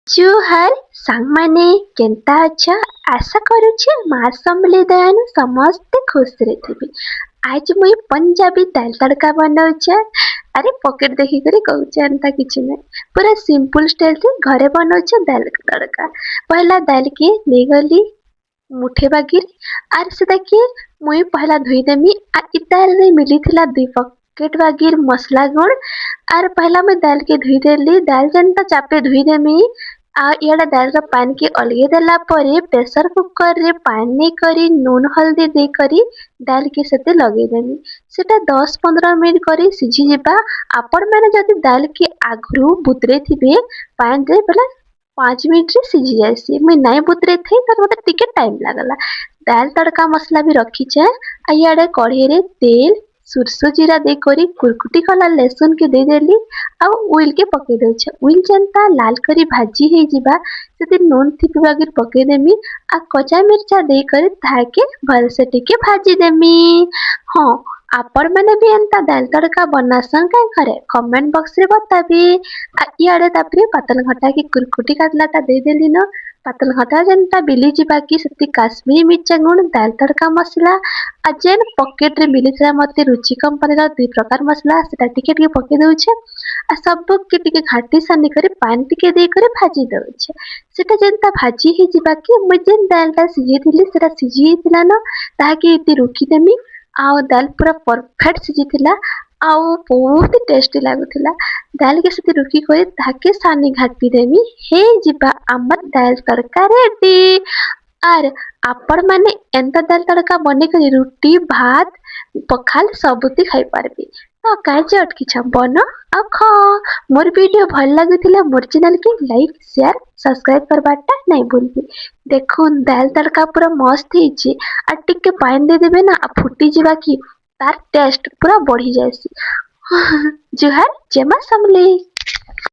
जुहार सांग माने केंता अच्छा आशा करुछे माँ समले दयानु समस्ते खुश रे थिबे। आज मुई पंजाबी दाल तड़का बनाउछे। अरे पॉकेट देखी करी कहूछे एंता किछि नै पूरा सिंपल स्टाइल से घरे बनाउछे दाल तड़का। पहला दाल के ले गली मुठे बागिर आर से देखिए मुई पहला धुई देमी आ इ दाल रे मिली थिला 2 पॉकेट बागिर मसला गुण आर पहला मैं दाल के धुई देली दाल जेनता चापे धुई देमी आ इयाडा दाल रा पानी के अलगे देला परे प्रेशर कुकर रे पानी करी नून हल्दी दे करी दाल के सते लगे देमी सेटा 10-15 मिनट करी सिझी जेबा। आपण माने जदि दाल के आगरू बुतरे थिबे पानी रे बेला 5 मिनट रे सिझी जायसी मैं नाई बुतरे थी तो मते टिके टाइम लागला। दाल तड़का मसला भी रखी छे आ इयाडे कढ़ी रे तेल सुरसो जीरा दे करी कुरकुटी कला लहसुन के दे देली आ ऑयल के पके देछे ऑयल जनता लाल करी भाजी हे जिबा सेति नून थिपि बागिर पके देमी आ कच्चा मिर्चा दे करी धाके भल से टिके भाजी देमी। हां आपण माने भी एंता दाल तड़का बनासन काय घरे कमेंट बॉक्स रे बताबी। आ इयाडे तापरे पातल घटा के कुरकुटी काटलाटा दे देली न पातल घटा जेनता बिली जिबा की सेति काश्मीरी मिर्चा गुण दाल तड़का मसला आ जेन पॉकेट रे मिलिथला मते रुचि कंपनी रा 2 प्रकार मसला सेटा टिके टिके पके दउछे आ सब के टिके घाटी सानी करे पानी टिके दे करे भाजी दउछे सेटा जेनता भाजी हे जिबा की मैं जेन दालटा सिझी थिली सेटा सिझी हिथिला न ताहाके इति रुखी देमी आ दाल पूरा परफेक्ट सिझी थिला आ बहुत टेस्टी लागुथिला दाल के साथे रुखी करे ताहाके सानी घाटी देमी हे जिबा हमर दाल तड़का रेडी। आर आपण माने एंता दाल तड़का बने करी रुटी भात पखाल सबुति खाई पारबी तो काजे अटकी छ बन आ खा। मोर वीडियो भल लाଗୁଥିଲା मोर चैनल के लाइक शेयर सब्सक्राइब करबाटा नहीं भूलबी। देखुन दाल तड़का पूरा मस्त ହେଇଛି आ टिके पानी दे देबे ना आ फुटी जिबा की तार टेस्ट पूरा बढ़ी जायसी। जुहार जेमा समले।